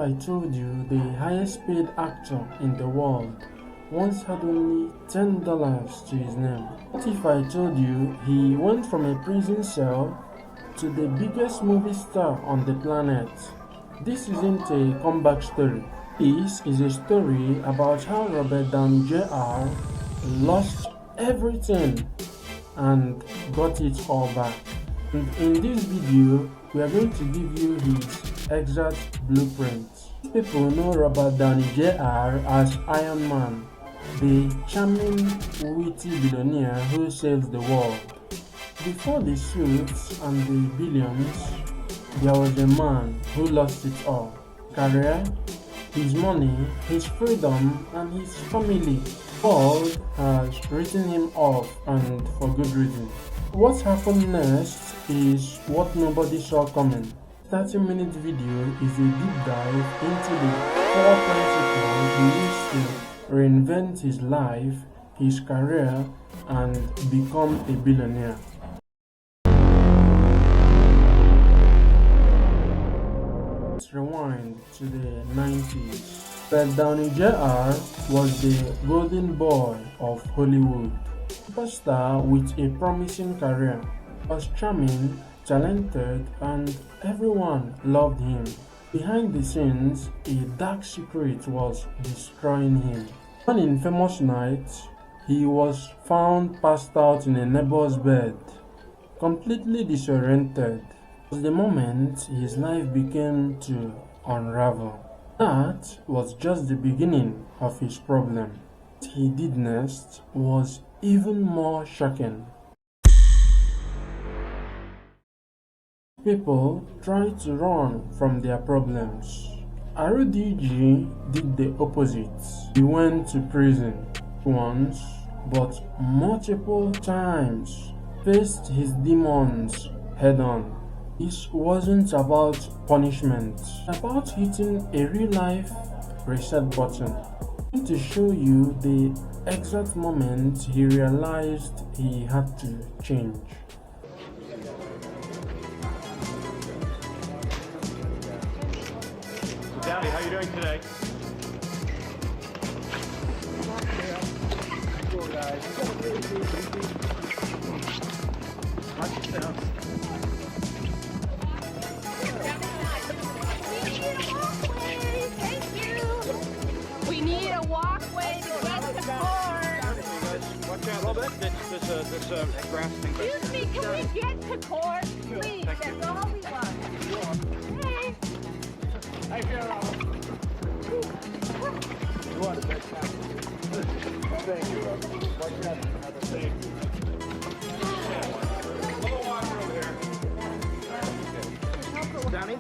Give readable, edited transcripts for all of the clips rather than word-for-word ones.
I told you the highest paid actor in the world once had only $10 to his name? What if I told you he went from a prison cell to the biggest movie star on the planet? This isn't a comeback story. This is a story about how Robert Downey Jr. lost everything and got it all back. And in this video, we are going to give you his exact blueprint. People know Robert Downey Jr. as Iron Man, the charming, witty billionaire who saves the world. Before the suits and the billions, there was a man who lost it all: career, his money, his freedom, and his family. The world has written him off, and for good reason. What happened next is what nobody saw coming. 30-minute video is a deep dive into the 4 principles he used to reinvent his life, his career, and become a billionaire. Let's rewind to the 90s. Robert Downey Jr. was the golden boy of Hollywood. Superstar with a promising career. Was charming, talented, and everyone loved him. Behind the scenes, a dark secret was destroying him. One infamous night, he was found passed out in a neighbor's bed, completely disoriented. It was the moment his life began to unravel. That was just the beginning of his problem. What he did next was even more shocking. People try to run from their problems. RDG did the opposite. He went to prison once, but multiple times, faced his demons head on. This wasn't about punishment, about hitting a real-life reset button. I'm going to show you the exact moment he realized he had to change. Downey, how are you doing today? We need a walkway to get to court. Watch out a little bit. There's grass thing. Excuse me, can we get to court? Please, that's all we want. Hey. Hey, you want a bed cap? Thank you, Robert. Watch out. Another thing. Little walker over here. Downey?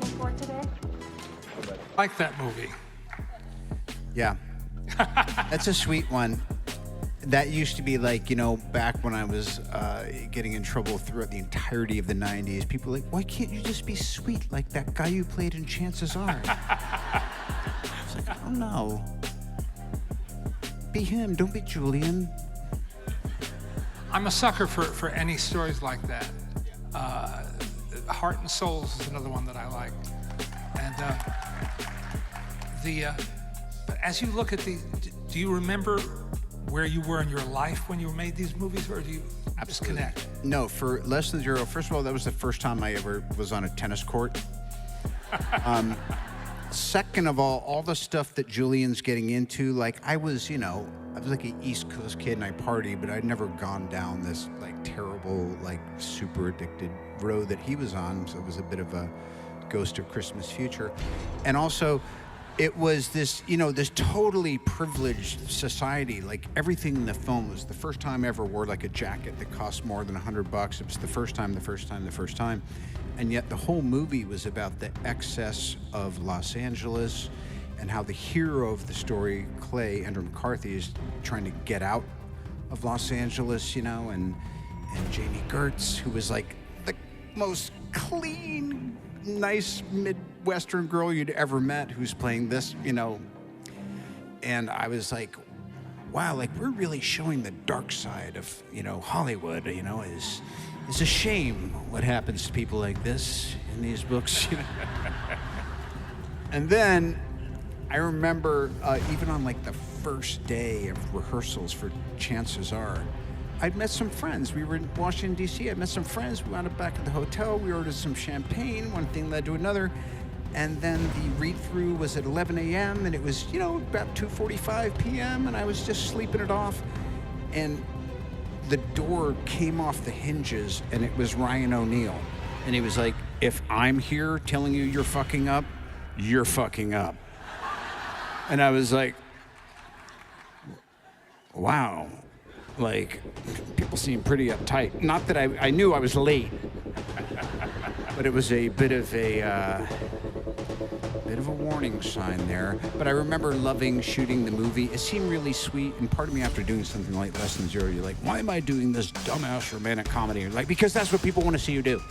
Like that movie. Yeah. That's a sweet one. That used to be like, you know, back when I was getting in trouble throughout the entirety of the 90s. People were like, why can't you just be sweet like that guy you played in Chances Are? It's like, I don't know. Be him, don't be Julian. I'm a sucker for any stories like that. Heart and Souls is another one that I like. And but as you look at these, do you remember where you were in your life when you made these movies, or do you just connect? No, for Less Than Zero, first of all, that was the first time I ever was on a tennis court. Second of all the stuff that Julian's getting into, like I was like an East Coast kid and I partied, but I'd never gone down this like terrible, like super addicted road that he was on. So it was a bit of a ghost of Christmas future. And also, it was this, this totally privileged society. Like everything in the film was the first time I ever wore like a jacket that cost more than $100. It was the first time. And yet the whole movie was about the excess of Los Angeles and how the hero of the story, Clay, Andrew McCarthy, is trying to get out of Los Angeles, and Jamie Gertz, who was like the most clean, nice Midwestern girl you'd ever met, who's playing this, And I was like, wow, like we're really showing the dark side of, Hollywood, it's a shame what happens to people like this in these books. And then I remember even on like the first day of rehearsals for Chances Are, I'd met some friends. We were in Washington, D.C. I met some friends. We wound up back at the hotel. We ordered some champagne. One thing led to another. And then the read-through was at 11 a.m. and it was, you know, about 2:45 p.m. and I was just sleeping it off. And the door came off the hinges and it was Ryan O'Neal. And he was like, if I'm here telling you you're fucking up, you're fucking up. And I was like, wow, like, people seem pretty uptight. Not that I knew I was late, but it was a bit of a warning sign there. But I remember loving shooting the movie. It seemed really sweet, and part of me after doing something like Less Than Zero, you're like, why am I doing this dumbass romantic comedy? Like, because that's what people want to see you do.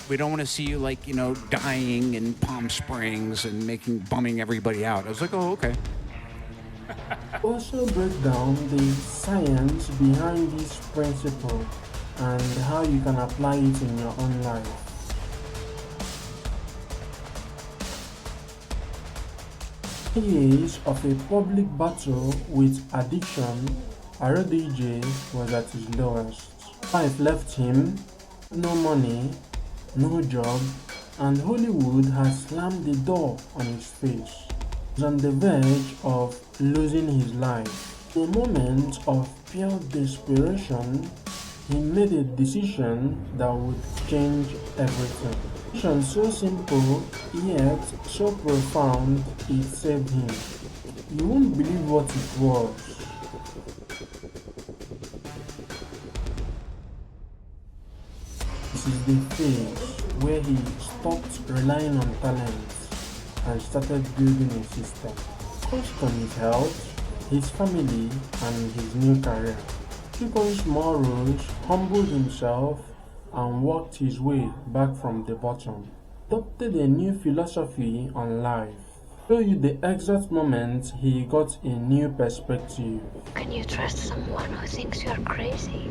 We don't want to see you, like, you know, dying in Palm Springs and bumming everybody out. I was like, oh, okay. Also break down the science behind this principle and how you can apply it in your own life. Years of a public battle with addiction, DJ was at his lowest. Life left him, no money, no job, and Hollywood has slammed the door on his face. He was on the verge of losing his life. In a moment of pure desperation, he made a decision that would change everything. A decision so simple, yet so profound, it saved him. You won't believe what it was. This is the phase where he stopped relying on talent and started building a system. Focused on his health, his family, and his new career. Took on small roles, humbled himself, and worked his way back from the bottom. Adopted a new philosophy on life. Show you the exact moment he got a new perspective. Can you trust someone who thinks you're crazy?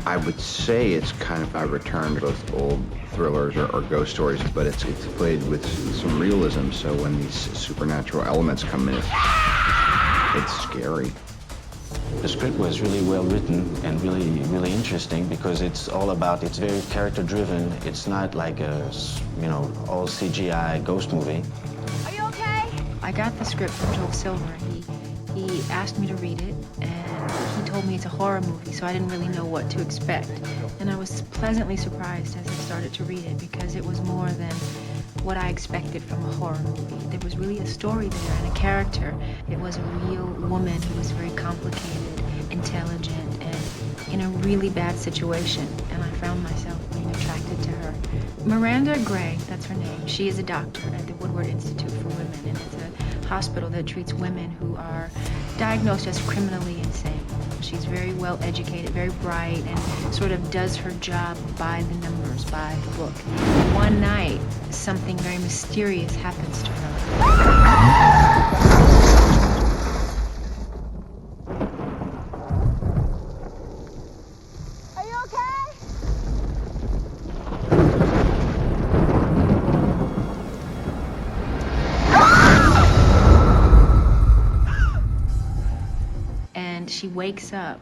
I would say it's kind of a return to both old thrillers or ghost stories, but it's played with some realism, so when these supernatural elements come in, it's scary. The script was really well written and really interesting because it's very character driven. It's not like a, you know, all CGI ghost movie. Are you okay? I got the script from Joel Silver. He asked me to read it, and he told me it's a horror movie, so I didn't really know what to expect. And I was pleasantly surprised as I started to read it because it was more than what I expected from a horror movie. There was really a story there and a character. It was a real woman who was very complicated, intelligent, and in a really bad situation, and I found myself being attracted to her. Miranda Gray, that's her name. She is a doctor at the Woodward Institute for Women, and it's a hospital that treats women who are diagnosed as criminally insane. She's very well educated, very bright, and sort of does her job by the numbers, by the book. One night, something very mysterious happens to her. She wakes up,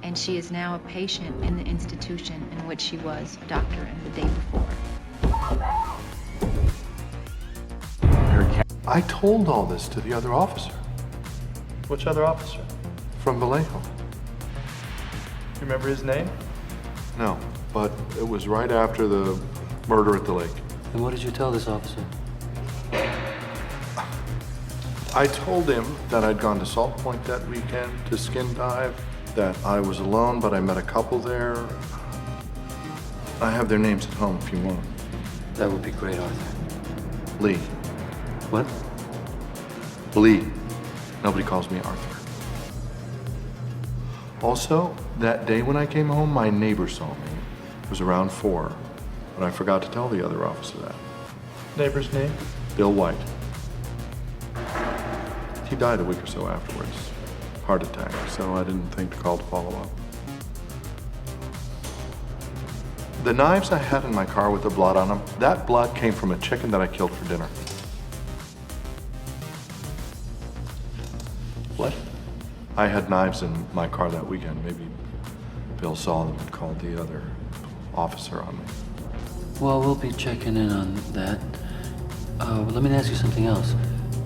and she is now a patient in the institution in which she was a doctor in the day before. I told all this to the other officer. Which other officer? From Vallejo. You remember his name? No, but it was right after the murder at the lake. And what did you tell this officer? I told him that I'd gone to Salt Point that weekend to skin dive, that I was alone, but I met a couple there. I have their names at home if you want. That would be great, Arthur. Lee. What? Lee. Nobody calls me Arthur. Also, that day when I came home, my neighbor saw me. It was around 4. but I forgot to tell the other officer that. Neighbor's name? Bill White. He died a week or so afterwards. Heart attack, so I didn't think to call to follow up. The knives I had in my car with the blood on them, that blood came from a chicken that I killed for dinner. What? I had knives in my car that weekend. Maybe Bill saw them and called the other officer on me. Well, we'll be checking in on that. Let me ask you something else.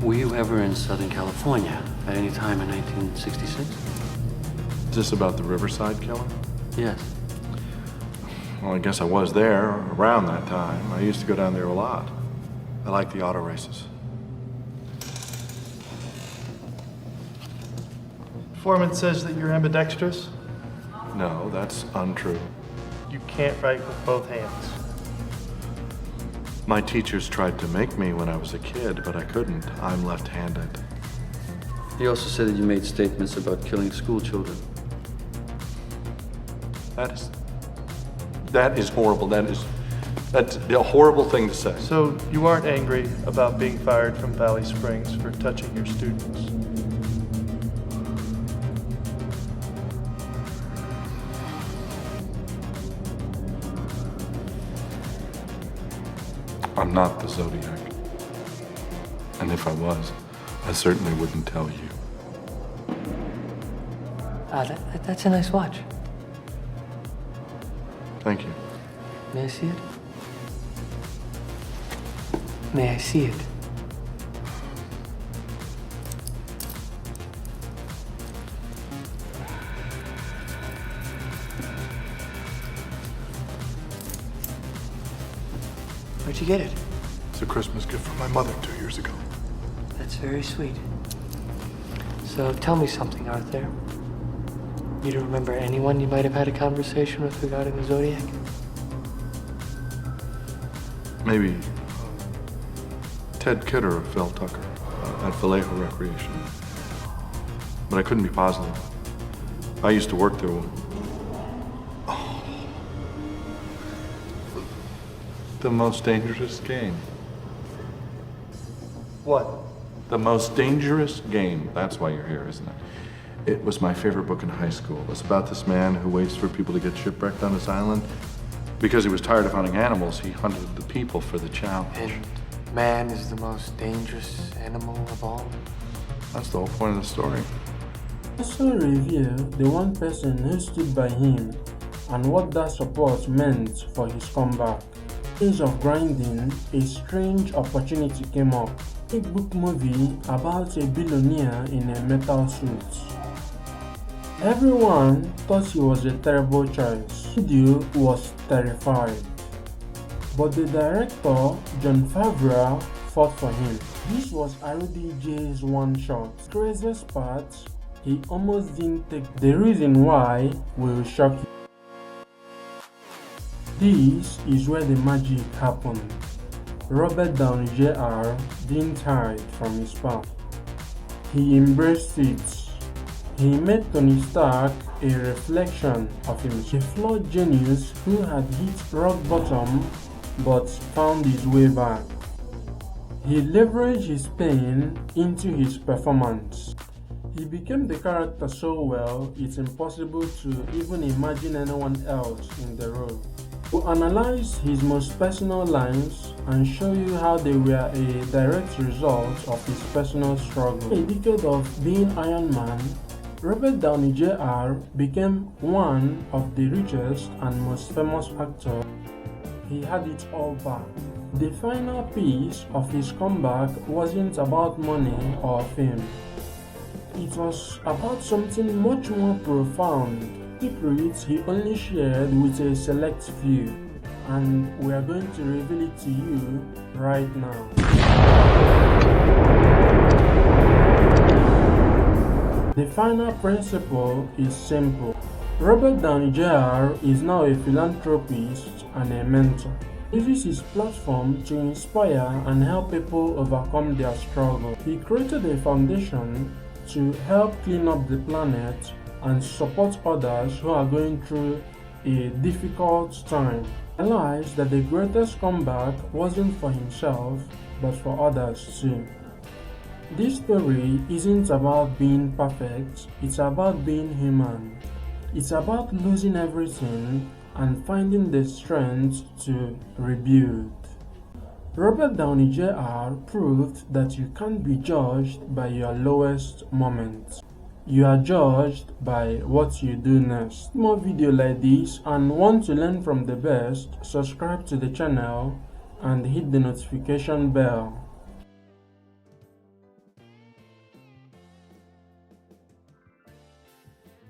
Were you ever in Southern California at any time in 1966? Is this about the Riverside killing? Yes. Well, I guess I was there around that time. I used to go down there a lot. I like the auto races. Foreman says that you're ambidextrous. No, that's untrue. You can't write with both hands. My teachers tried to make me when I was a kid, but I couldn't. I'm left-handed. He also said that you made statements about killing school children. That is horrible. That's a horrible thing to say. So you aren't angry about being fired from Valley Springs for touching your students? I'm not the Zodiac. And if I was, I certainly wouldn't tell you. That's a nice watch. Thank you. May I see it? May I see it? Where'd you get it? It's a Christmas gift from my mother 2 years ago. That's very sweet. So tell me something, Arthur. You don't remember anyone you might have had a conversation with regarding the Zodiac? Maybe Ted Kidder of Phil Tucker at Vallejo Recreation. But I couldn't be positive. I used to work there. The most dangerous game. What? The most dangerous game. That's why you're here, isn't it? It was my favorite book in high school. It's about this man who waits for people to get shipwrecked on his island. Because he was tired of hunting animals, he hunted the people for the challenge. And man is the most dangerous animal of all? That's the whole point of the story. Also reveal the one person who stood by him and what that support meant for his comeback. Days of grinding, a strange opportunity came up. A book movie about a billionaire in a metal suit. Everyone thought he was a terrible choice. The studio was terrified. But the director, Jon Favreau, fought for him. This was RDJ's one shot. Craziest part, he almost didn't take the reason why will shock you. This is where the magic happened. Robert Downey Jr. didn't hide from his past. He embraced it. He made Tony Stark a reflection of himself, a flawed genius who had hit rock bottom but found his way back. He leveraged his pain into his performance. He became the character so well, it's impossible to even imagine anyone else in the role. To analyze his most personal lines and show you how they were a direct result of his personal struggle. In a decade of being Iron Man, Robert Downey Jr. became one of the richest and most famous actors. He had it all back. The final piece of his comeback wasn't about money or fame. It was about something much more profound. Secrets he only shared with a select few, and we are going to reveal it to you right now. The final principle is simple. Robert Downey Jr. is now a philanthropist and a mentor. He uses his platform to inspire and help people overcome their struggle. He created a foundation to help clean up the planet and support others who are going through a difficult time. Realized that the greatest comeback wasn't for himself, but for others too. This story isn't about being perfect, it's about being human. It's about losing everything and finding the strength to rebuild. Robert Downey Jr. proved that you can't be judged by your lowest moments. You are judged by what you do next. More videos like this and want to learn from the best, subscribe to the channel and hit the notification bell.